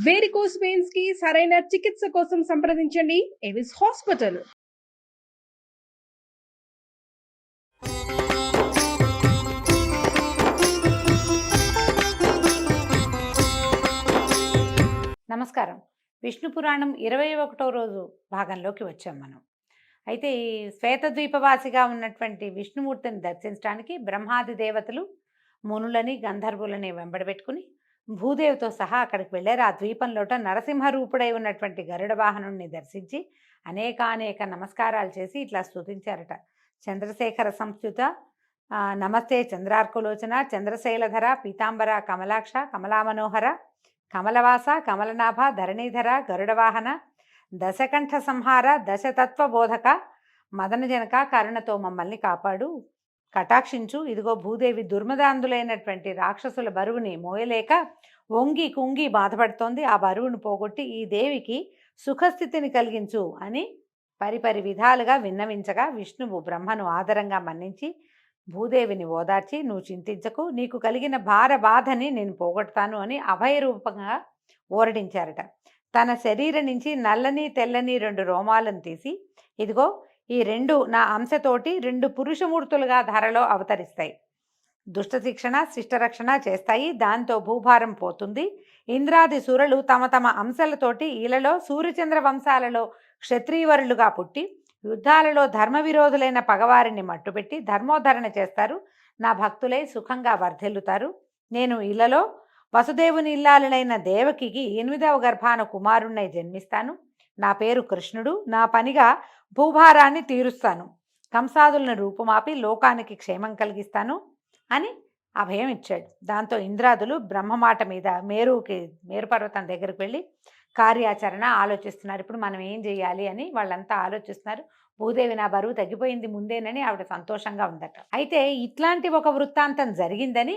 Varicose veins కి సరైన చికిత్స కోసం సంప్రదించండి ఎవిస్ హాస్పిటల్. నమస్కారం. విష్ణు పురాణం 21వ రోజు భాగంలోకి వచ్చాం మనం. అయితే ఈ శ్వేతద్వీపవాసిగా ఉన్నటువంటి విష్ణుమూర్తిని దర్శించడానికి బ్రహ్మాది దేవతలు మునులని గంధర్వులని వెంబడబెట్టుకుని భూదేవితో సహా అక్కడికి వెళ్ళారు. ఆ ద్వీపంలోట నరసింహ రూపుడై ఉన్నటువంటి గరుడ వాహనుణ్ణి దర్శించి అనేకానేక నమస్కారాలు చేసి ఇట్లా స్తుతించారట. చంద్రశేఖర సంస్థుత నమస్తే చంద్రార్కులోచన చంద్రశైలధర పీతాంబర కమలాక్ష కమలామనోహర కమలవాస కమలనాభ ధరణీధర గరుడవాహన దశకంఠ సంహార దశతత్వబోధక మదనజనక కరుణతో మమ్మల్ని కాపాడు, కటాక్షించు. ఇదిగో భూదేవి దుర్మదాంధులైనటువంటి రాక్షసుల బరువుని మోయలేక వంగి కుంగి బాధపడుతోంది. ఆ బరువును పోగొట్టి ఈ దేవికి సుఖస్థితిని కలిగించు అని పరిపరి విధాలుగా విన్నవించగా విష్ణువు బ్రహ్మను ఆదరంగా మన్నించి భూదేవిని ఓదార్చి, నువ్వు చింతించకు, నీకు కలిగిన బాధని నేను పోగొడతాను అని అభయరూపంగా ఓరడించారట. తన శరీరం నుంచి నల్లని తెల్లని 2 రోమాలను తీసి, ఇదిగో ఈ 2 నా అంశతోటి 2 పురుషమూర్తులుగా ధరలో అవతరిస్తాయి, దుష్ట శిక్షణ శిష్టరక్షణ చేస్తాయి, దాంతో భూభారం పోతుంది. ఇంద్రాది సురలు తమ తమ అంశాలతోటి ఈలలో సూర్యచంద్ర వంశాలలో క్షత్రియవరులుగా పుట్టి యుద్ధాలలో ధర్మ విరోధులైన పగవారిని మట్టుపెట్టి ధర్మోద్ధరణ చేస్తారు. నా భక్తులై సుఖంగా వర్ధిల్లుతారు. నేను ఇళ్లలో వసుదేవుని ఇల్లాలనైన దేవకికి 8వ గర్భాన కుమారుణ్ణై జన్మిస్తాను. నా పేరు కృష్ణుడు. నా పనిగా భూభారాన్ని తీరుస్తాను. కంసాదులను రూపుమాపి లోకానికి క్షేమం కలిగిస్తాను అని అభయం ఇచ్చాడు. దాంతో ఇంద్రాదులు బ్రహ్మమాట మీద మేరు పర్వతం దగ్గరికి వెళ్ళి కార్యాచరణ ఆలోచిస్తున్నారు. ఇప్పుడు మనం ఏం చేయాలి అని వాళ్ళంతా ఆలోచిస్తున్నారు. భూదేవి నా బరువు తగ్గిపోయింది ముందేనని ఆవిడ సంతోషంగా ఉందట. అయితే ఇట్లాంటి ఒక వృత్తాంతం జరిగిందని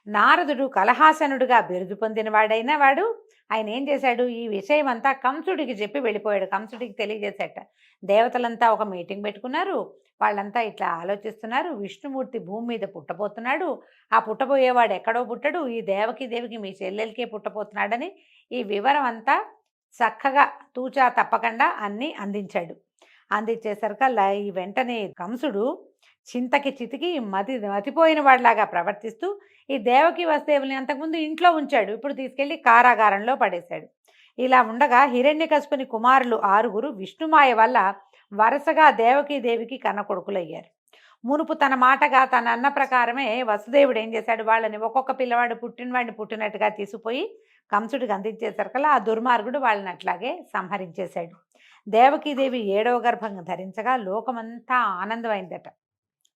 నారదుడు కలహాసనుడుగా బిరుదు పొందిన వాడైన వాడు ఆయన ఏం చేశాడు, ఈ విషయం అంతా కంసుడికి చెప్పి వెళ్ళిపోయాడు. కంసుడికి తెలియజేశాట. దేవతలంతా ఒక మీటింగ్ పెట్టుకున్నారు. వాళ్ళంతా ఇట్లా ఆలోచిస్తున్నారు. విష్ణుమూర్తి భూమి మీద పుట్టబోతున్నాడు. ఆ పుట్టబోయేవాడు ఎక్కడో పుట్టడు, ఈ దేవికి మీ చెల్లెలకే పుట్టబోతున్నాడని ఈ వివరం అంతా చక్కగా తూచా తప్పకుండా అన్నీ అందించాడు. అందించేసరికల్లా ఈ వెంటనే కంసుడు చింతకి చితికి మతిపోయిన వాడిలాగా ప్రవర్తిస్తూ ఈ దేవకి వసుదేవుల్ని అంతకుముందు ఇంట్లో ఉంచాడు, ఇప్పుడు తీసుకెళ్లి కారాగారంలో పడేశాడు. ఇలా ఉండగా హిరణ్యకశిపుని కుమారులు 6 విష్ణుమాయ వల్ల వరుసగా దేవికి కన్న కొడుకులయ్యారు. మునుపు తన మాటగా తన అన్న ప్రకారమే వసుదేవుడు ఏం చేశాడు, వాళ్ళని ఒక్కొక్క పిల్లవాడు పుట్టినవాడిని పుట్టినట్టుగా తీసుకుపోయి కంసుడికి అందించేసరికల్లా ఆ దుర్మార్గుడు వాళ్ళని అట్లాగే సంహరించేశాడు. దేవకీదేవి 7వ గర్భం ధరించగా లోకమంతా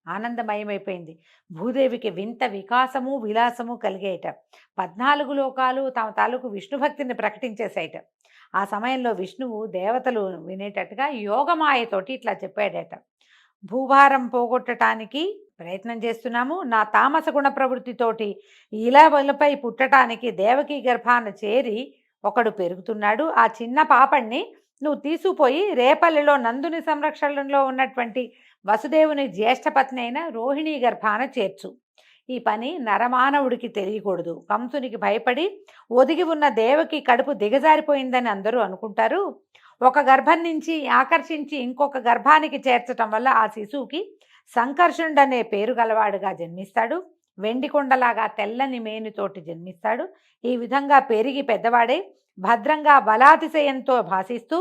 ఆనందమయమైపోయింది. భూదేవికి వింత వికాసము విలాసము కలిగేయట. 14 లోకాలు తమ తాలూకు విష్ణు భక్తిని ప్రకటించేసాయట. ఆ సమయంలో విష్ణువు దేవతలు వినేటట్టుగా యోగమాయతోటి ఇట్లా చెప్పాడట, భూభారం పోగొట్టడానికి ప్రయత్నం చేస్తున్నాము. నా తామస గుణ ప్రవృత్తితోటి ఇలపై పుట్టడానికి దేవకీ గర్భాన చేరి ఒకడు పెరుగుతున్నాడు. ఆ చిన్న పాపణ్ణి నువ్వు తీసుకుపోయి రేపల్లిలో నందుని సంరక్షణలో ఉన్నటువంటి వసుదేవుని జ్యేష్ఠపత్ని అయిన రోహిణీ గర్భాన చేర్చు. ఈ పని నరమానవుడికి తెలియకూడదు. కంసునికి భయపడి ఒదిగి ఉన్న దేవకి కడుపు దిగజారిపోయిందని అందరూ అనుకుంటారు. ఒక గర్భం నుంచి ఆకర్షించి ఇంకొక గర్భానికి చేర్చటం వల్ల ఆ శిశువుకి సంకర్షణుడనే పేరు గలవాడుగా జన్మిస్తాడు. వెండికొండలాగా తెల్లని మేనితోటి జన్మిస్తాడు. ఈ విధంగా పెరిగి పెద్దవాడే భద్రంగా బలాతిశయంతో భాసిస్తూ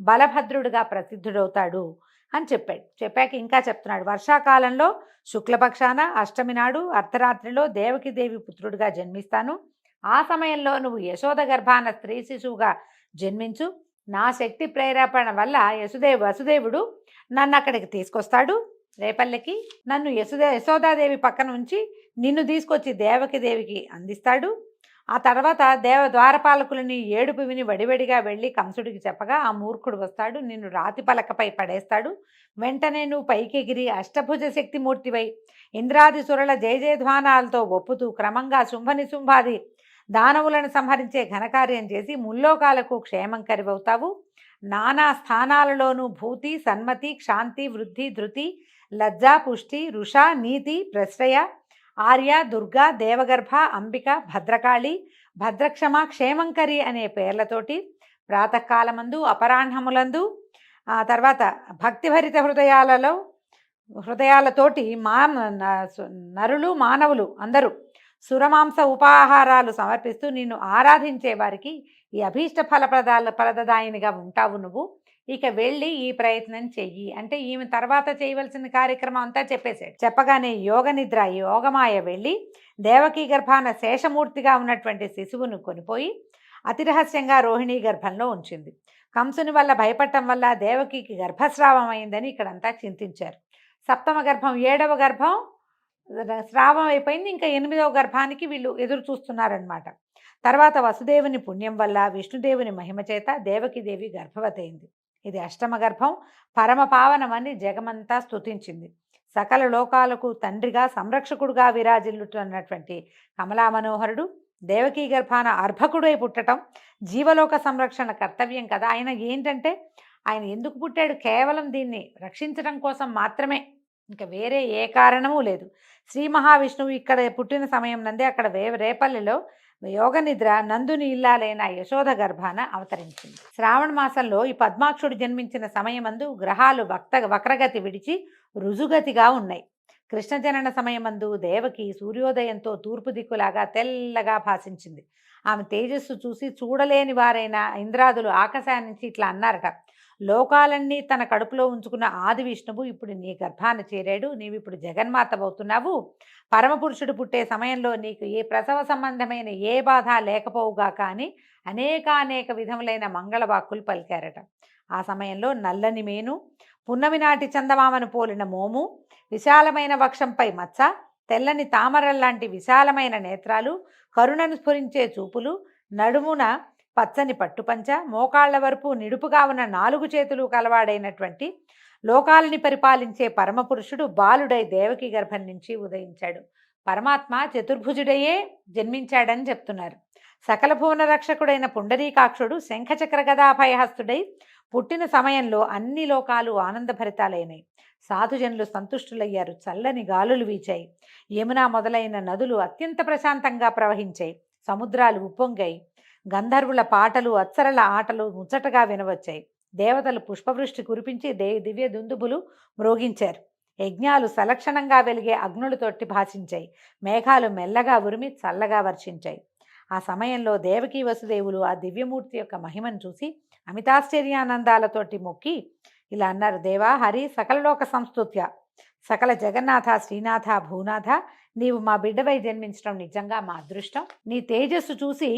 బలభద్రుడిగా ప్రసిద్ధుడవుతాడు అని చెప్పాక ఇంకా చెప్తున్నాడు, వర్షాకాలంలో శుక్లపక్షాన అష్టమి నాడు అర్ధరాత్రిలో దేవకీదేవి పుత్రుడిగా జన్మిస్తాను. ఆ సమయంలో నువ్వు యశోద గర్భాన స్త్రీ శిశువుగా జన్మించు. నా శక్తి ప్రేరేపణ వల్ల వసుదేవుడు నన్ను అక్కడికి తీసుకొస్తాడు. రేపల్లెకి నన్ను యశోదాదేవి పక్కన ఉంచి నిన్ను తీసుకొచ్చి దేవకీదేవికి అందిస్తాడు. ఆ తర్వాత ద్వారపాలకులని ఏడుపు విని వడివడిగా వెళ్ళి కంసుడికి చెప్పగా ఆ మూర్ఖుడు వస్తాడు, నిన్ను రాతి పలకపై పడేస్తాడు. వెంటనే నువ్వు పైకెగిరి అష్టభుజ శక్తిమూర్తివై ఇంద్రాది సురల జయజయధ్వానాలతో ఒప్పుతూ క్రమంగా శుంభాది దానవులను సంహరించే ఘనకార్యం చేసి ముల్లోకాలకు క్షేమం కరివవుతావు. నానా స్థానాలలోనూ భూతి సన్మతి క్షాంతి వృద్ధి ధృతి లజ్జా పుష్టి రుష నీతి ప్రశ్రయ ఆర్య దుర్గా దేవగర్భ అంబిక భద్రకాళి భద్రక్షమ, క్షేమంకరి అనే పేర్లతోటి ప్రాతకాలమందు, అపరాహ్నములందు, తర్వాత భక్తిభరిత హృదయాలతోటి నరులు మానవులు అందరూ సురమాంస ఉపాహారాలు సమర్పిస్తూ నిన్ను ఆరాధించే వారికి ఈ అభీష్ట ఫలదాయినిగా ఉంటావు నువ్వు. ఇక వెళ్ళి ఈ ప్రయత్నం చెయ్యి అంటే ఈమె తర్వాత చేయవలసిన కార్యక్రమం అంతా చెప్పేశాడు. చెప్పగానే యోగమాయ వెళ్ళి దేవకీ గర్భాన శేషమూర్తిగా ఉన్నటువంటి శిశువును కొనిపోయి అతి రహస్యంగా రోహిణీ గర్భంలో ఉంచింది. కంసుని వల్ల భయపడటం వల్ల దేవకికి గర్భస్రావం అయిందని ఇక్కడంతా చింతించారు. సప్తమ గర్భం, 7వ గర్భం స్రావం అయిపోయింది. ఇంకా 8వ గర్భానికి వీళ్ళు ఎదురు చూస్తున్నారనమాట. తర్వాత వసుదేవుని పుణ్యం వల్ల, విష్ణుదేవుని మహిమ చేత దేవకీదేవి గర్భవతి అయింది. ఇది అష్టమ గర్భం. పరమ పావనమని జగమంతా స్తుతించింది. సకల లోకాలకు తండ్రిగా సంరక్షకుడుగా విరాజిల్లుతున్నటువంటి కమలా మనోహరుడు దేవకీ గర్భాన అర్భకుడై పుట్టడం జీవలోక సంరక్షణ కర్తవ్యం కదా. ఆయన ఏంటంటే ఆయన ఎందుకు పుట్టాడు? కేవలం దీన్ని రక్షించడం కోసం మాత్రమే, ఇంకా వేరే ఏ కారణమూ లేదు. శ్రీ మహావిష్ణువు ఇక్కడ పుట్టిన సమయం నందే అక్కడ రేపల్లిలో యోగనిద్ర నందుని ఇల్లాలైన యశోద గర్భాన అవతరించింది. శ్రావణ మాసంలో ఈ పద్మాక్షుడు జన్మించిన సమయమందు గ్రహాలు వక్రగతి విడిచి రుజుగతిగా ఉన్నాయి. కృష్ణ జనన సమయమందు దేవకి సూర్యోదయంతో తూర్పు దిక్కులాగా తెల్లగా భాషించింది. ఆమె తేజస్సు చూసి చూడలేని వారైన ఇంద్రాదులు ఆకాశాన్నించి ఇట్లా అన్నారట, లోకాలన్నీ తన కడుపులో ఉంచుకున్న ఆది విష్ణువు ఇప్పుడు నీ గర్భాన చేరాడు, నీవిప్పుడు జగన్మాతవవుతున్నావు. పరమపురుషుడు పుట్టే సమయంలో నీకు ఏ ప్రసవ సంబంధమైన ఏ బాధ లేకపోవుగా కానీ అనేక విధములైన మంగళవాక్కులు పలికారట. ఆ సమయంలో నల్లని మేను, పున్నమి నాటి చందమామను పోలిన మోము, విశాలమైన వక్షంపై మచ్చ, తెల్లని తామరల్లాంటి విశాలమైన నేత్రాలు, కరుణను స్ఫురించే చూపులు, నడుమున పచ్చని పట్టుపంచ, మోకాళ్ల వరపు నిడుపుగా ఉన్న 4 చేతులు కలవాడైనటువంటి లోకాలని పరిపాలించే పరమపురుషుడు బాలుడై దేవకి గర్భం నుంచి ఉదయించాడు. పరమాత్మ చతుర్భుజుడయే జన్మించాడని చెప్తున్నారు. సకల భువన రక్షకుడైన పుండరీకాక్షుడు శంఖచక్ర గదాభయహస్తుడై పుట్టిన సమయంలో అన్ని లోకాలు ఆనందభరితాలైనాయి. సాధుజనులు సంతుష్టులయ్యారు. చల్లని గాలులు వీచాయి. యమున మొదలైన నదులు అత్యంత ప్రశాంతంగా ప్రవహించాయి. సముద్రాలు ఉప్పొంగాయి. గంధర్వుల పాటలు, అప్సరల ఆటలు ముచ్చటగా వినవచ్చాయి. దేవతలు పుష్పవృష్టి కురిపించి దివ్య దుందుబులు మ్రోగించారు. యజ్ఞాలు సలక్షణంగా వెలిగే అగ్నులతోటి భాషించాయి. మేఘాలు మెల్లగా ఉరిమి చల్లగా వర్షించాయి. ఆ సమయంలో దేవకీ వసుదేవులు ఆ దివ్యమూర్తి యొక్క మహిమను చూసి అమితాశ్చర్యానందాలతోటి మొక్కి ఇలా అన్నారు, దేవా హరి సకలలోక సంస్తుత్య, సకల జగన్నాథ శ్రీనాథ భూనాథ, నీవు మా బిడ్డవై జన్మించడం నిజంగా మా అదృష్టం. నీ తేజస్సు చూసి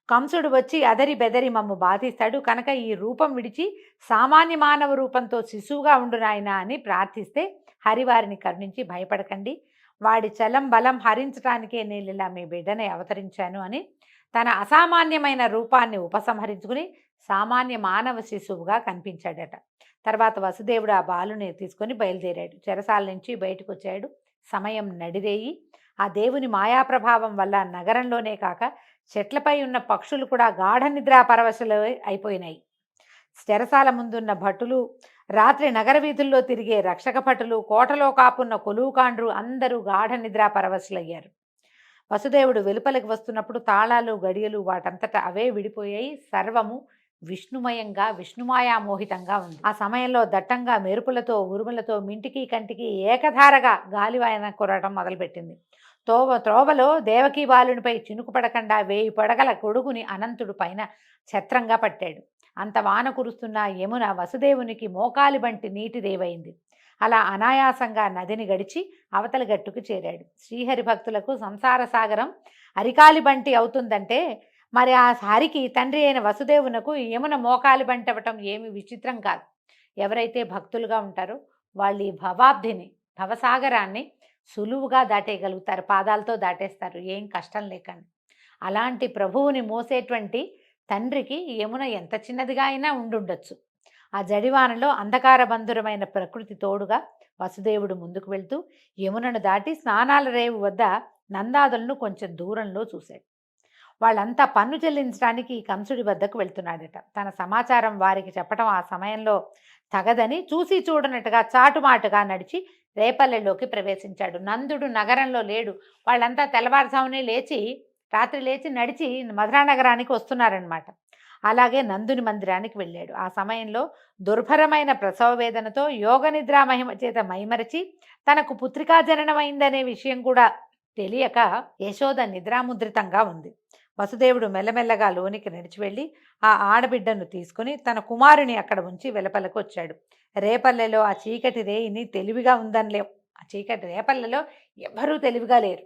కంసుడు వచ్చి అదరి బెదరి మమ్ము బాధిస్తాడు కనుక ఈ రూపం విడిచి సామాన్య మానవ రూపంతో శిశువుగా ఉండు నాయనా అని ప్రార్థిస్తే హరివారిని కరుణించి భయపడకండి, వాడి చలం బలం హరించడానికే నేను ఇలా మీ బిడ్డనే అవతరించాను అని తన అసామాన్యమైన రూపాన్ని ఉపసంహరించుకుని సామాన్య మానవ శిశువుగా కనిపించాడట. తర్వాత వసుదేవుడు ఆ బాలుని తీసుకొని బయలుదేరాడు. చెరసాల నుంచి బయటకు వచ్చాడు. సమయం నడిరేయి. ఆ దేవుని మాయాప్రభావం వల్ల నగరంలోనే కాక చెట్లపై ఉన్న పక్షులు కూడా గాఢ నిద్రా పరవశులు అయిపోయినాయి. చెరసాల ముందున్న భటులు, రాత్రి నగర వీధుల్లో తిరిగే రక్షక భటులు, కోటలో కాపున్న కొలువుకాండ్రు అందరూ గాఢ నిద్రా పరవశులయ్యారు. వసుదేవుడు వెలుపలికి వస్తున్నప్పుడు తాళాలు గడియలు వాటంతటా అవే విడిపోయాయి. సర్వము విష్ణుమయంగా విష్ణుమాయామోహితంగా ఉంది. ఆ సమయంలో దట్టంగా మెరుపులతో ఉరుములతో మింటికి కంటికి ఏకధారగా గాలివాయన కురవడం మొదలుపెట్టింది. త్రోవలో దేవకీ బాలునిపై చినుకు పడకుండా 1000 పడగల గొడుగుని అనంతుడు పైన ఛత్రంగా పట్టాడు. అంత వాన కురుస్తున్న యమున వసుదేవునికి మోకాలి బంటి నీటి దేవైంది. అలా అనాయాసంగా నదిని గడిచి అవతలి గట్టుకు చేరాడు. శ్రీహరి భక్తులకు సంసార సాగరం అరికాలి బంటి అవుతుందంటే మరి ఆ హరికి తండ్రి అయిన వసుదేవునకు యమున మోకాలి బంటి అవ్వటం ఏమి విచిత్రం కాదు. ఎవరైతే భక్తులుగా ఉంటారో వాళ్ళు ఈ భవసాగరాన్ని సులువుగా దాటేయగలుగుతారు. పాదాలతో దాటేస్తారు, ఏం కష్టం లేకండి. అలాంటి ప్రభువుని మోసేటువంటి తండ్రికి యమున ఎంత చిన్నదిగా అయినా ఉండుండొచ్చు. ఆ జడివానలో అంధకార బంధురమైన ప్రకృతి తోడుగా వసుదేవుడు ముందుకు వెళ్తూ యమునను దాటి స్నానాల రేవు వద్ద నందాదులను కొంచెం దూరంలో చూశాడు. వాళ్ళంతా పన్ను చెల్లించడానికి కంసుడి వద్దకు వెళ్తున్నాడట. తన సమాచారం వారికి చెప్పడం ఆ సమయంలో తగదని చూసి చూడనట్టుగా చాటుమాటుగా నడిచి రేపల్లెలోకి ప్రవేశించాడు. నందుడు నగరంలో లేడు. వాళ్ళంతా తెల్లవారుజామునే లేచి రాత్రి లేచి నడిచి మధురా నగరానికి వస్తున్నారనమాట. అలాగే నందుని మందిరానికి వెళ్ళాడు. ఆ సమయంలో దుర్భరమైన ప్రసవ వేదనతో యోగ నిద్రా మహిమ చేత మైమరచి తనకు పుత్రికా జననమైందనే విషయం కూడా తెలియక యశోద నిద్రాముద్రితంగా ఉంది. వసుదేవుడు మెల్లమెల్లగా లోనికి నడిచి వెళ్ళి ఆ ఆడబిడ్డను తీసుకుని తన కుమారుని అక్కడ ఉంచి వెలపలకు వచ్చాడు. రేపల్లెలో ఆ చీకటి రేయిని తెలివిగా ఉందనిలేం. ఆ చీకటి రేపల్లెలో ఎవ్వరూ తెలివిగా లేరు.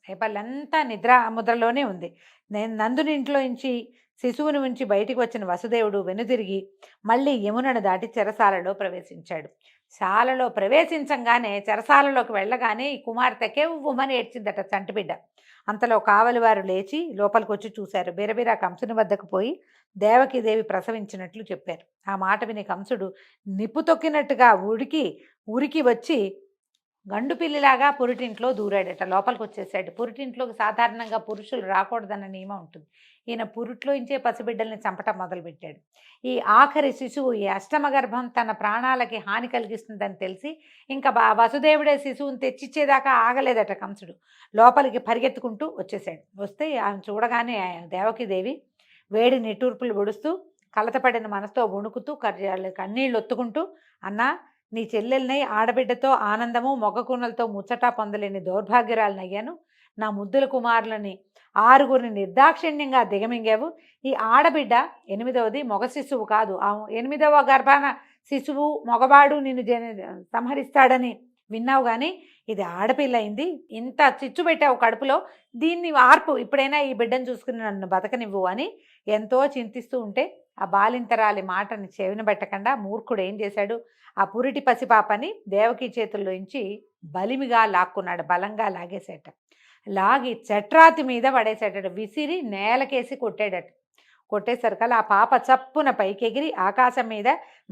రేపల్లంతా నిద్ర ముద్రలోనే ఉంది. నేను నందుని ఇంట్లో నుంచి శిశువుని ఉంచి బయటికి వచ్చిన వసుదేవుడు వెనుదిరిగి మళ్ళీ యమునను దాటి చెరసాలలో ప్రవేశించాడు. శాలలో ప్రవేశించంగానే చెరసాలలోకి వెళ్ళగానే ఈ కుమార్తెకే ఉమ్మని ఏడ్చిందట చంటిబిడ్డ. అంతలో కావలివారు లేచి లోపలికి వచ్చి చూశారు. బిరబిరా కంసుని వద్దకు పోయి దేవకీదేవి ప్రసవించినట్లు చెప్పారు. ఆ మాట విని కంసుడు నిప్పు తొక్కినట్టుగా ఉరికి వచ్చి గండు పిల్లిలాగా పురిటింట్లో దూరాడట. లోపలికి వచ్చేసాడు. పురిటింట్లోకి సాధారణంగా పురుషులు రాకూడదన్న నియమం ఉంటుంది. ఈయన పురిట్లోంచే పసిబిడ్డల్ని చంపటం మొదలుపెట్టాడు. ఈ ఆఖరి శిశువు, ఈ అష్టమ గర్భం తన ప్రాణాలకి హాని కలిగిస్తుందని తెలిసి ఇంకా వసుదేవుడే శిశువుని తెచ్చిచ్చేదాకా ఆగలేదట కంసుడు. లోపలికి పరిగెత్తుకుంటూ వచ్చేసాడు. వస్తే ఆమె చూడగానే దేవకీదేవి వేడి నిట్టూర్పులు పొడుస్తూ కలతపడిన మనసుతో వణుకుతూ కన్నీళ్ళు ఒత్తుకుంటూ, అన్నా, నీ చెల్లెల్ని ఆడబిడ్డతో ఆనందము మొగకూనలతో ముచ్చటా పొందలేని దౌర్భాగ్యురాలనయ్యాను. నా ముద్దుల కుమారులని 6గురిని నిర్దాక్షిణ్యంగా దిగమింగావు. ఈ ఆడబిడ్డ 8వది మగ శిశువు కాదు. ఆ 8వ గర్భాన శిశువు మగవాడు నిన్ను సంహరిస్తాడని విన్నావు, కానీ ఇది ఆడపిల్ల అయింది. ఇంత చిచ్చు పెట్టావు కడుపులో, దీన్ని ఆర్పు, ఇప్పుడైనా ఈ బిడ్డను చూసుకుని నన్ను బతకనివ్వు అని ఎంతో చింతిస్తూ ఉంటే ఆ బాలింతరాలి మాటని చెవిన పెట్టకుండా మూర్ఖుడు ఏం చేశాడు, ఆ పురిటి పసిపాపని దేవకి చేతుల్లోంచి బలిమిగా లాక్కున్నాడు. బలంగా లాగేసేట. లాగి చట్రాతి మీద పడేసేటట. విసిరి నేలకేసి కొట్టాడట. కొట్టేసరికల్లా ఆ పాప చప్పున పైకెగిరి ఆకాశం మీద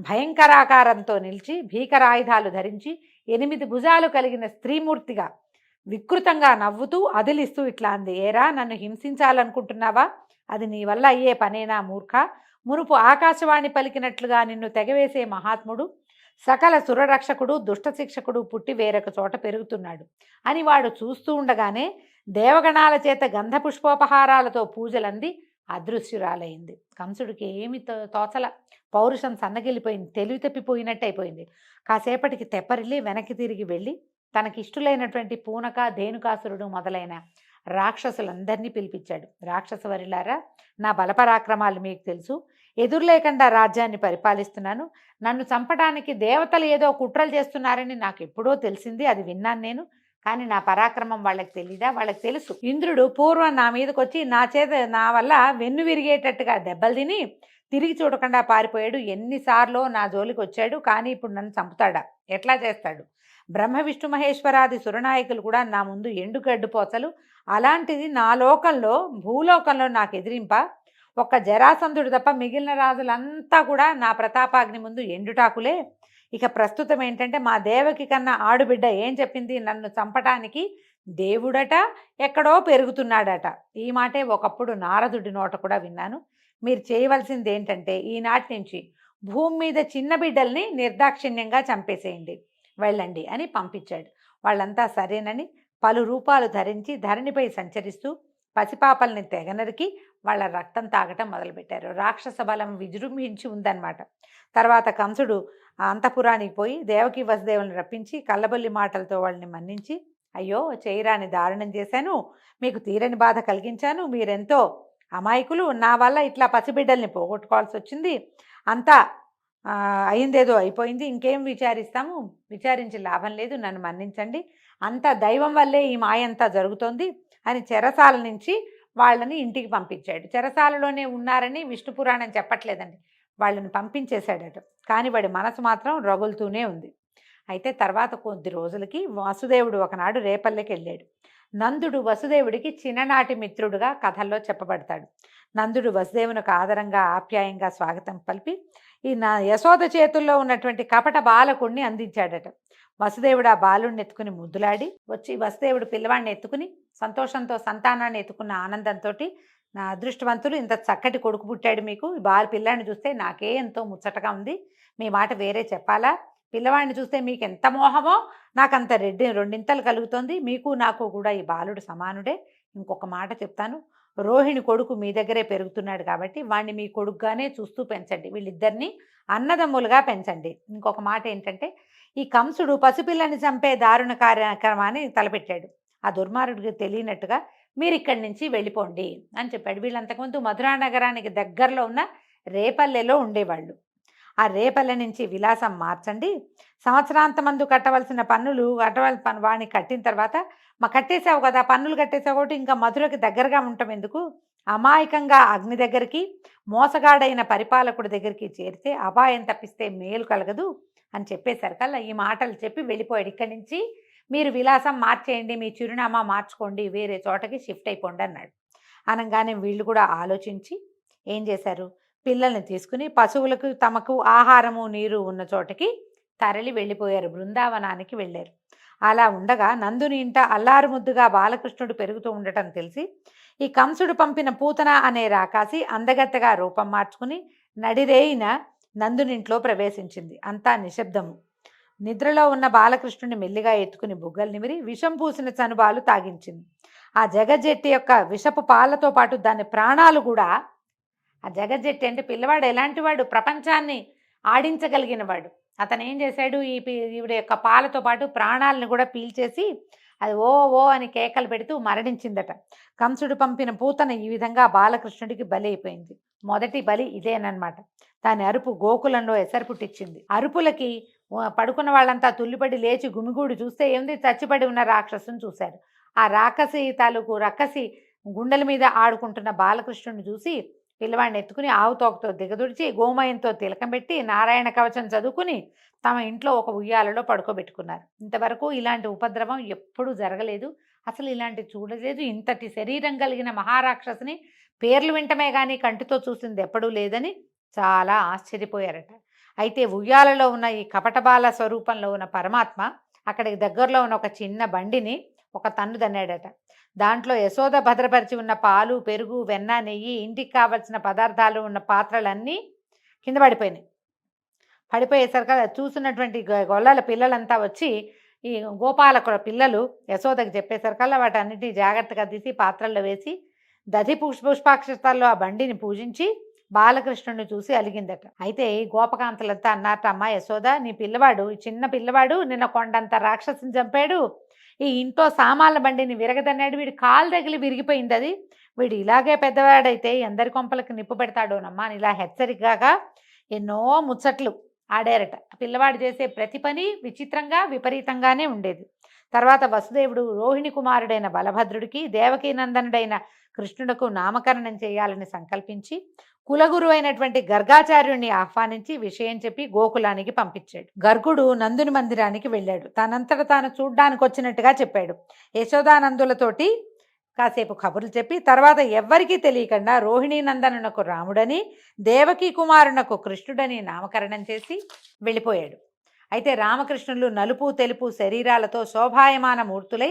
భయంకరాకారంతో నిలిచి భీకరాయుధాలు ధరించి 8 భుజాలు కలిగిన స్త్రీమూర్తిగా వికృతంగా నవ్వుతూ అదిలిస్తూ ఇట్లా అంది, ఏరా, నన్ను హింసించాలనుకుంటున్నావా? అది నీ వల్ల అయ్యే పనేనా మూర్ఖ? మునుపు ఆకాశవాణి పలికినట్లుగా నిన్ను తెగవేసే మహాత్ముడు, సకల సురరక్షకుడు, దుష్టశిక్షకుడు పుట్టి వేరొక చోట పెరుగుతున్నాడు అని వాడు చూస్తూ ఉండగానే దేవగణాల చేత గంధపుష్పోపహారాలతో పూజలంది అదృశ్యురాలైంది. కంసుడికి ఏమి తోచల. పౌరుషం సన్నగిలిపోయింది. తెలివి తప్పిపోయినట్టు అయిపోయింది. కాసేపటికి తెప్పరిల్లి వెనక్కి తిరిగి వెళ్ళి తనకిష్టులైనటువంటి పూనక, ధేనుకాసురుడు మొదలైన రాక్షసులందరినీ పిలిపించాడు. రాక్షసవరిలారా, నా బలపరాక్రమాలు మీకు తెలుసు. ఎదురులేకుండా రాజ్యాన్ని పరిపాలిస్తున్నాను. నన్ను చంపడానికి దేవతలు ఏదో కుట్రలు చేస్తున్నారని నాకు ఎప్పుడో తెలిసింది. అది విన్నాను నేను. కానీ నా పరాక్రమం వాళ్ళకి తెలీదా? వాళ్ళకి తెలుసు. ఇంద్రుడు పూర్వం నా మీదకి వచ్చి నా వల్ల వెన్ను విరిగేటట్టుగా దెబ్బలు తిని తిరిగి చూడకుండా పారిపోయాడు. ఎన్నిసార్లు నా జోలికి వచ్చాడు, కానీ ఇప్పుడు నన్ను చంపుతాడా? ఎట్లా చేస్తాడు? బ్రహ్మ విష్ణు మహేశ్వరాది సురనాయకులు కూడా నా ముందు ఎండుగడ్డుపోచలు. అలాంటిది నా లోకంలో, భూలోకంలో నాకు ఎదిరింప? ఒక్క జరాసంధుడు తప్ప మిగిలిన రాజులంతా కూడా నా ప్రతాపాగ్ని ముందు ఎండుటాకులే. ఇక ప్రస్తుతం ఏంటంటే, మా దేవకి కన్నా ఆడుబిడ్డ ఏం చెప్పింది, నన్ను చంపటానికి దేవుడట ఎక్కడో పెరుగుతున్నాడట. ఈ మాటే ఒకప్పుడు నారదుడి నోట కూడా విన్నాను. మీరు చేయవలసింది ఏంటంటే, ఈనాటి నుంచి భూమి మీద చిన్న బిడ్డల్ని నిర్దాక్షిణ్యంగా చంపేసేయండి, వెళ్ళండి అని పంపించాడు. వాళ్ళంతా సరేనని పలు రూపాలు ధరించి ధరణిపై సంచరిస్తూ పసిపాపల్ని తెగనరికి వాళ్ళ రక్తం తాగటం మొదలుపెట్టారు. రాక్షస బలం విజృంభించి ఉందన్నమాట. తర్వాత కంసుడు అంతఃపురానికి పోయి దేవకి వసుదేవులను రప్పించి కళ్ళబొల్లి మాటలతో వాళ్ళని మన్నించి, అయ్యో, చేయరాని దారుణం చేశాను, మీకు తీరని బాధ కలిగించాను, మీరెంతో అమాయకులు, నా వల్ల ఇట్లా పసిబిడ్డల్ని పోగొట్టుకోవాల్సి వచ్చింది, అంతా అయిందేదో అయిపోయింది, ఇంకేం విచారిస్తాము, విచారించి లాభం లేదు, నన్ను మన్నించండి, అంతా దైవం వల్లే ఈ మాయంతా జరుగుతోంది అని చెరసాల నుంచి వాళ్ళని ఇంటికి పంపించాడు. చెరసాలలోనే ఉన్నారని విష్ణు పురాణం చెప్పట్లేదండి, వాళ్ళని పంపించేశాడట. కానీ వాడి మనసు మాత్రం రగులుతూనే ఉంది. అయితే తర్వాత కొద్ది రోజులకి వసుదేవుడు ఒకనాడు రేపల్లెకి వెళ్ళాడు. నందుడు వసుదేవుడికి చిన్ననాటి మిత్రుడుగా కథల్లో చెప్పబడతాడు. నందుడు వసుదేవునికి ఆదరంగా ఆప్యాయంగా స్వాగతం పలిపి ఈ యశోద చేతుల్లో ఉన్నటువంటి కపట బాలకుడిని అందించాడట. వసుదేవుడు ఆ బాలుడిని ఎత్తుకుని ముద్దులాడి వచ్చి, వసుదేవుడు పిల్లవాడిని ఎత్తుకుని సంతోషంతో సంతానాన్ని ఎత్తుకున్న ఆనందంతో, నా అదృష్టవంతులు, ఇంత చక్కటి కొడుకు పుట్టాడు మీకు, ఈ పిల్లాడిని చూస్తే నాకే ఎంతో ముచ్చటగా ఉంది, మీ మాట వేరే చెప్పాలా? పిల్లవాడిని చూస్తే మీకు ఎంత మోహమో నాకంత రెండింతలు కలుగుతోంది, మీకు నాకు కూడా ఈ బాలుడు సమానుడే, ఇంకొక మాట చెప్తాను, రోహిణి కొడుకు మీ దగ్గరే పెరుగుతున్నాడు కాబట్టి వాడిని మీ కొడుకుగానే చూస్తూ పెంచండి, వీళ్ళిద్దరిని అన్నదమ్ములుగా పెంచండి. ఇంకొక మాట ఏంటంటే, ఈ కంసుడు పసిపిల్లని చంపే దారుణ కార్యక్రమాన్ని తలపెట్టాడు. ఆ దుర్మార్గుడికి తెలియనట్టుగా మీరు ఇక్కడి నుంచి వెళ్ళిపోండి అని చెప్పాడు. వీళ్ళు అంతకుముందు మధురా నగరానికి దగ్గరలో ఉన్న రేపల్లెలో ఉండేవాళ్ళు. ఆ రేపల్లె నుంచి విలాసం మార్చండి, సంవత్సరాంతమందు కట్టవలసిన పన్నులు వాడిని కట్టిన తర్వాత, కట్టేసావు కదా, పన్నులు కట్టేసావు కాబట్టి ఇంకా మధురకి దగ్గరగా ఉండటం ఎందుకు, అమాయకంగా అగ్ని దగ్గరికి, మోసగాడైన పరిపాలకుడి దగ్గరికి చేరితే అపాయం తప్పిస్తే మేలు కలగదు అని చెప్పేశారు కల్లా ఈ మాటలు చెప్పి వెళ్ళిపోయాడు. ఇక్కడి నుంచి మీరు విలాసం మార్చేయండి, మీ చిరునామా మార్చుకోండి, వేరే చోటకి షిఫ్ట్ అయిపోండి అన్నాడు. అనగానే వీళ్ళు కూడా ఆలోచించి ఏం చేశారు, పిల్లల్ని తీసుకుని పశువులకు తమకు ఆహారము నీరు ఉన్న చోటకి తరలి వెళ్ళిపోయారు, బృందావనానికి వెళ్ళారు. అలా ఉండగా నందుని ఇంట అల్లారు ముద్దుగా బాలకృష్ణుడు పెరుగుతూ ఉండటం తెలిసి ఈ కంసుడు పంపిన పూతన అనే రాకాసి అందగత్తగా రూపం మార్చుకుని నడిరేయిన నందునింట్లో ప్రవేశించింది. అంతా నిశ్శబ్దము. నిద్రలో ఉన్న బాలకృష్ణుని మెల్లిగా ఎత్తుకుని బుగ్గలు నిమిరి విషం పూసిన చనుబాలు తాగించింది. ఆ జగజ్జెట్టి యొక్క విషపు పాలతో పాటు దాని ప్రాణాలు కూడా, ఆ జగజ్జెట్టి అంటే పిల్లవాడు ఎలాంటి వాడు, ప్రపంచాన్ని ఆడించగలిగిన వాడు. అతను ఏం చేశాడు, ఈవిడ యొక్క పాలతో పాటు ప్రాణాలను కూడా పీల్చేసి అది ఓ ఓ అని కేకలు పెడుతూ మరణించిందట. కంసుడు పంపిన పూతన ఈ విధంగా బాలకృష్ణుడికి బలి అయిపోయింది. మొదటి బలి ఇదేనమాట. దాని అరుపు గోకులంలో ఎసరు పుట్టించింది. అరుపులకి పడుకున్న వాళ్ళంతా తుల్లిపడి లేచి గుమిగూడు చూస్తే ఏముంది, చచ్చిపడి ఉన్న రాక్షసుని చూశారు. ఆ రక్కసి గుండెల మీద ఆడుకుంటున్న బాలకృష్ణుని చూసి పిల్లవాడిని ఎత్తుకుని ఆవు తోకతో దిగదుడిచి గోమయంతో తిలకం పెట్టి నారాయణ కవచం చదువుకుని తమ ఇంట్లో ఒక ఉయ్యాలలో పడుకోబెట్టుకున్నారు. ఇంతవరకు ఇలాంటి ఉపద్రవం ఎప్పుడూ జరగలేదు, అసలు ఇలాంటి చూడలేదు. ఇంతటి శరీరం కలిగిన మహారాక్షసుని పేర్లు వింటమే కానీ కంటితో చూసింది ఎప్పుడూ లేదని చాలా ఆశ్చర్యపోయారట. అయితే ఉయ్యాలలో ఉన్న ఈ కపటబాల స్వరూపంలో ఉన్న పరమాత్మ అక్కడికి దగ్గరలో ఉన్న ఒక చిన్న బండిని ఒక తన్ను దన్నాడట. దాంట్లో యశోద భద్రపరిచి ఉన్న పాలు, పెరుగు, వెన్న, నెయ్యి, ఇంటికి కావలసిన పదార్థాలు ఉన్న పాత్రలన్నీ కింద పడిపోయేసరికి చూసినటువంటి గొల్లల పిల్లలంతా వచ్చి ఈ గోపాలకుల పిల్లలు యశోదకి చెప్పేసరికల్లా వాటన్నిటిని జాగ్రత్తగా తీసి పాత్రల్లో వేసి దధి పుష్పాక్షతాల్లో ఆ బండిని పూజించి బాలకృష్ణుడిని చూసి అలిగిందట. అయితే గోపకాంతలంతా అన్నారట, అమ్మ యశోద, నీ పిల్లవాడు, చిన్న పిల్లవాడు నిన్న కొండంత రాక్షసుని చంపాడు, ఈ ఇంట్లో సామాన్ల బండిని విరగదన్నాడు, వీడి కాలు తగిలి విరిగిపోయింది, అది వీడు ఇలాగే పెద్దవాడైతే ఎందరి కొంపలకు నిప్పు పెడతాడోనమ్మా అని ఇలా హెచ్చరికగా ఎన్నో ముచ్చట్లు ఆడారట. పిల్లవాడు చేసే ప్రతి పని విచిత్రంగా విపరీతంగానే ఉండేది. తర్వాత వసుదేవుడు రోహిణి కుమారుడైన బలభద్రుడికి, దేవకీనందనుడైన కృష్ణుడకు నామకరణం చేయాలని సంకల్పించి కులగురు అయినటువంటి గర్గాచార్యుడిని ఆహ్వానించి విషయం చెప్పి గోకులానికి పంపించాడు. గర్గుడు నందుని మందిరానికి వెళ్ళాడు. తనంతట తాను చూడ్డానికి వచ్చినట్టుగా చెప్పాడు. యశోదానందులతోటి కాసేపు కబుర్లు చెప్పి తర్వాత ఎవ్వరికీ తెలియకుండా రోహిణీ నందనునకు రాముడని, దేవకీ కుమారునకు కృష్ణుడని నామకరణం చేసి వెళ్ళిపోయాడు. అయితే రామకృష్ణులు నలుపు తెలుపు శరీరాలతో శోభాయమాన మూర్తులై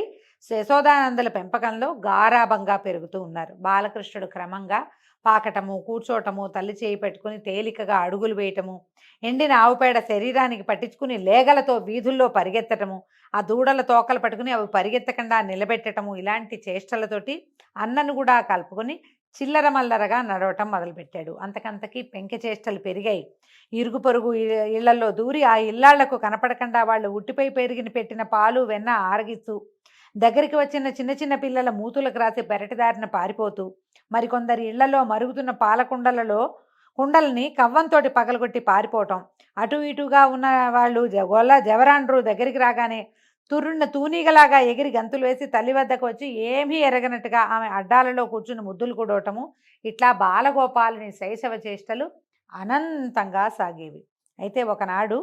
యశోదానందుల పెంపకంలో గారాభంగా పెరుగుతూ ఉన్నారు. బాలకృష్ణుడు క్రమంగా పాకటము, కూర్చోటము, తల్లి చేయి పెట్టుకుని తేలికగా అడుగులు వేయటము, ఎండిన ఆవుపేడ శరీరానికి పట్టించుకుని లేగలతో వీధుల్లో పరిగెత్తటము, ఆ దూడల తోకలు పట్టుకుని అవి పరిగెత్తకుండా నిలబెట్టటము, ఇలాంటి చేష్టలతోటి అన్నను కూడా కలుపుకొని చిల్లర మల్లరగా నడవటం మొదలుపెట్టాడు. అంతకంతకీ పెంకె చేష్టలు పెరిగాయి. ఇరుగు పొరుగు ఇళ్లలో దూరి ఆ ఇళ్లాళ్లకు కనపడకుండా వాళ్ళు ఉట్టిపై పెట్టిన పాలు వెన్న ఆరగిస్తూ, దగ్గరికి వచ్చిన చిన్న చిన్న పిల్లల మూతులకు రాసి పెరటిదారిన పారిపోతూ, మరికొందరి ఇళ్లలో మరుగుతున్న కుండల్ని కవ్వంతోటి పగలగొట్టి పారిపోవటం, అటు ఇటుగా ఉన్న వాళ్ళు జవరాండ్రు దగ్గరికి రాగానే తుర్రున్న తూనీగలాగా ఎగిరి గంతులు వేసి తల్లి వద్దకు వచ్చి ఏమీ ఎరగనట్టుగా ఆమె అడ్డాలలో కూర్చుని ముద్దులు కూడవటము, ఇట్లా బాలగోపాలుని శైశవ చేష్టలు అనంతంగా సాగేవి. అయితే ఒకనాడు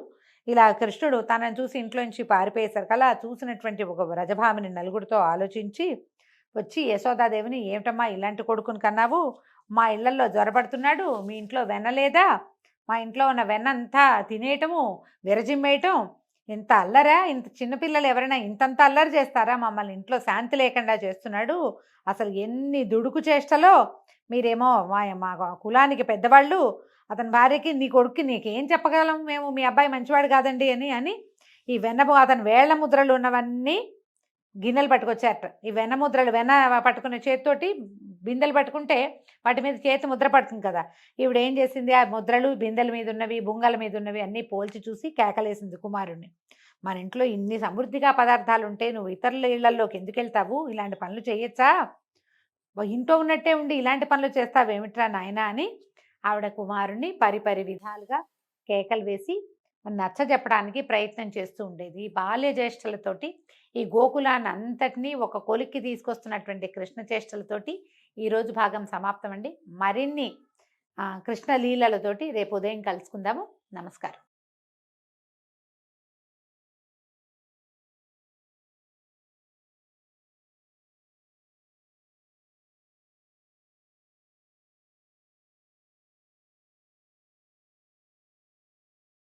ఇలా కృష్ణుడు తనను చూసి ఇంట్లోంచి పారిపోయేసరికల్లా చూసినటువంటి ఒక వ్రజభామిని నలుగురితో ఆలోచించి వచ్చి యశోదాదేవిని, ఏమిటమ్మా ఇలాంటి కొడుకుని కన్నావు, మా ఇళ్లల్లో జ్వరపడుతున్నాడు, మీ ఇంట్లో వెన్న లేదా, మా ఇంట్లో ఉన్న వెన్న అంతా తినేయటము, విరజిమ్మేయటం, ఇంత అల్లరా, ఇంత చిన్నపిల్లలు ఎవరైనా ఇంతంత అల్లరి చేస్తారా, మమ్మల్ని ఇంట్లో శాంతి లేకుండా చేస్తున్నాడు, అసలు ఎన్ని దుడుకు చేష్టలో, మీరేమో మా కులానికి పెద్దవాళ్ళు, అతని భార్యకి నీ కొడుక్కి నీకేం చెప్పగలం మేము, మీ అబ్బాయి మంచివాడు కాదండి అని ఈ వెన్నపు అతని వేళ్ల ముద్రలు ఉన్నవన్నీ గిన్నెలు పట్టుకొచ్చారట. ఈ వెన్న ముద్రలు పట్టుకునే చేతితోటి బిందెలు పట్టుకుంటే వాటి మీద చేతి ముద్ర పడుతుంది కదా! ఈవిడ ఏం చేసింది, ఆ ముద్రలు బిందెల మీద ఉన్నవి, బుంగల మీద ఉన్నవి అన్నీ పోల్చి చూసి కేకలేసింది కుమారుడిని. మన ఇంట్లో ఇన్ని సమృద్ధిగా పదార్థాలుంటే నువ్వు ఇతరుల ఇళ్లల్లోకి ఎందుకెళ్తావు? ఇలాంటి పనులు చేయొచ్చా? ఇంట్లో ఉన్నట్టే ఉండి ఇలాంటి పనులు చేస్తావేమిట్రా నాయనా అని ఆవిడ కుమారుణ్ణి పరిపరి విధాలుగా కేకలు వేసి నచ్చజెప్పడానికి ప్రయత్నం చేస్తూ ఉండేది. ఈ బాల్య జ్యేష్ఠలతోటి ఈ గోకులాన్ని అంతటినీ ఒక కొలిక్కి తీసుకొస్తున్నటువంటి కృష్ణ చేష్టలతోటి ఈరోజు భాగం సమాప్తం అండి. మరిన్ని కృష్ణ లీలలతోటి రేపు ఉదయం కలుసుకుందాము. నమస్కారం.